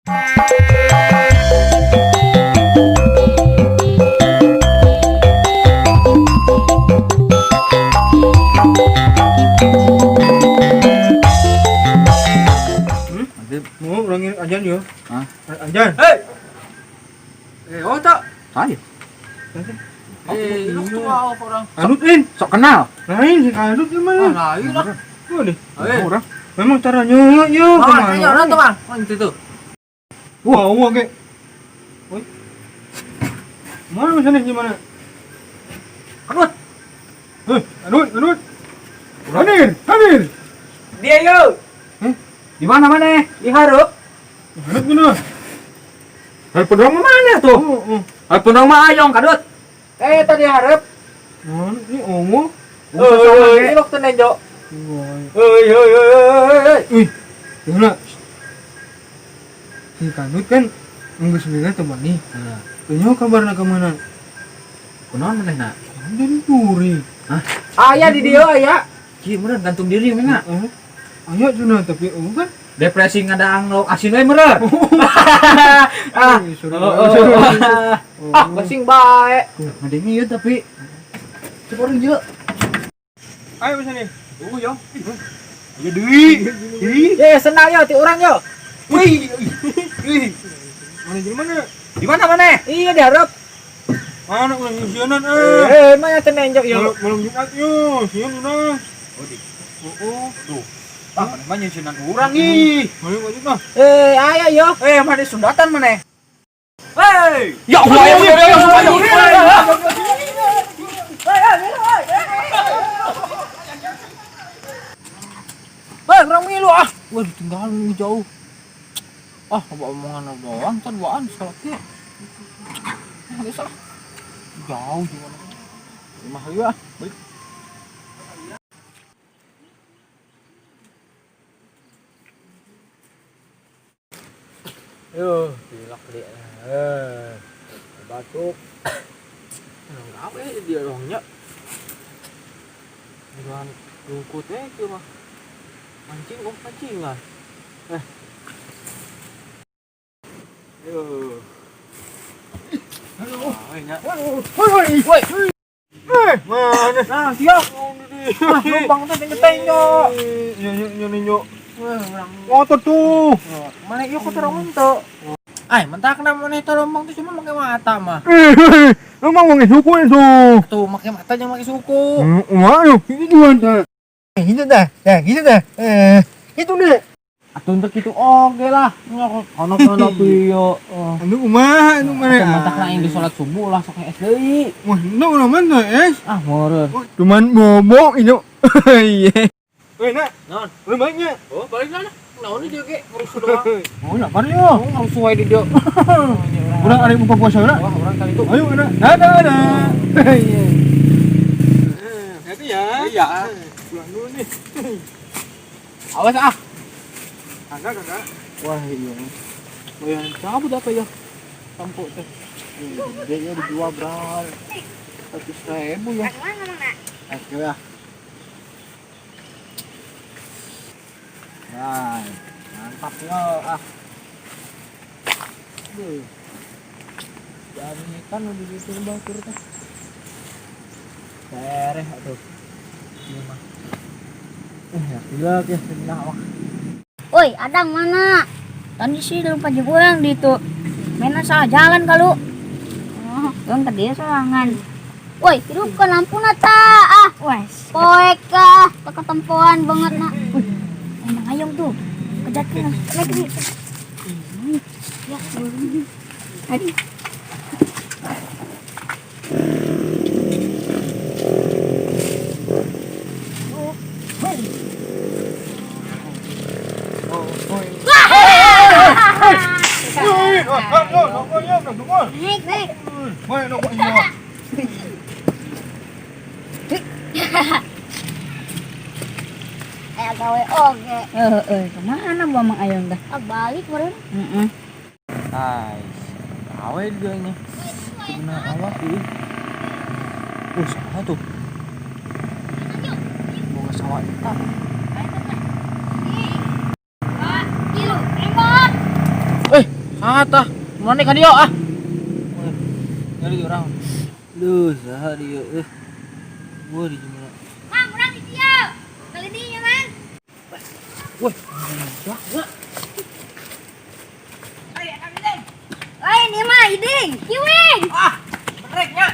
Mau ulangin ajan yo. Hah? Ajan. Oh tak. Saya. Lu tuh orang. Anutin. Sok kenal. Lain si kadut gimana? Lain lah. Boleh. Orang. Memang caranya yo. Tanya orang tuh bang. Itu tuh. Wah, oke. Woi. Mana misalnya gimana? Anut. Anut. Hadir. Dia yo. Di mana? Diharap. Anut gimana? Hal pedang mana tuh? Hal pedang mah ayong kadut. Tadi harap. Mana ini ongo? Ini waktu nejo. Wih. Gimana? Si kadut kan nunggu sebenarnya teman nih. Tanya kabarnya kemana? Kunaon maneh na? Dari Puri. Ayah di dia ayah. Kieu meureun gantung diri mena. Ayo cuna tapi kan. Depresi ngadaang lauk asin we meureun. Basing bae. Ngadenge ieu tapi seporang ieu. Ayo bisa nih. Tunggu yo. Ya Dewi. Senang yo ti urang yo. Wih. Mana gimana? Di mana maneh? Iya diharap. Mana ulang sianan Maya teh nenjo yo. Malam Jumat yo, sian udah. Tuh. Tah maneh mah nyeuseunnan urang ih. Malam wajib mah. Ayah yo. Maneh sundatan maneh. Hei. Ya Allah ya Bang, orang milu ah. Wah, tinggalin jauh. Omongan doang, kan waan salatnya. Bisa. Jauh gimana? Mah ya. Baik. Yo, pilak dia. Batuk. Apa ya dia orangnya? Bukan rungkutnya itu mah. Pancingan. Ayo. Halo. Woi. Mana? Nah, siap. Numpang tuh tenyo. Nyo. Motor tuh. Mana yuk kau terong tuh. Mentah kenapa mana terombang tuh cuma pakai mata mah. Emang mau suku itu. Tuh pakai mata jangan pakai suku. Waduh, ini gimana? Gitu dah. Itu deh. Atuh untuk itu oke lah. Ono piyo. Anu kumaha, anu mana? Mentah na yang di sholat subuh lah sok es deui. Wah, itu udah mana es? Meureun. Cuman bobo itu. Iya. Nak. Non. Udah banyak. Oh, balik sana. Naon dia ge rusuh doang. Oh, nak kan yo. Rusuh wae di dia. Udah ada buka puasa udah. Wah, orang kali itu. Ayo, ada. Iya. Hati ya. Iya. Pulang dulu nih. Awas ah. Kagak. Wah, iya. Yang cabut apa ya? Sampuk teh. Dia dijual berapa? 100.000 ya. Oke ya. Nah, mantap ya. Jadi kan udah disuruh bang turutnya. Sereh atuh. Ini mah. Ya, pilak ya, pindah awak. Woi, Adang mana? Tadi sih dalam pajak orang di itu. Mana salah jalan kalau. Oh, yang tadi sorangan. Woi, hidup ke lampu nata. Wes. Poek kah, ketempuan banget nak. Emang ayam tuh. Kejatin lagi. Ya, aduh. Naik. Ayo gawe oge. Kemana bu Mang Ayong dah? Balik meureun. Nice. Awe dia nya. Sebenarnya awak sih. Salah tuh. Mau ke sawah kita. Gilo, emot. Tah, mana ka dia ah? Nyari orang. Duh, saha dia Gua di mana? Mang, urang di dieu. Kali dieu, Mang. Woi, Oi, ini mah iding. Kiwing. ah, bereknya.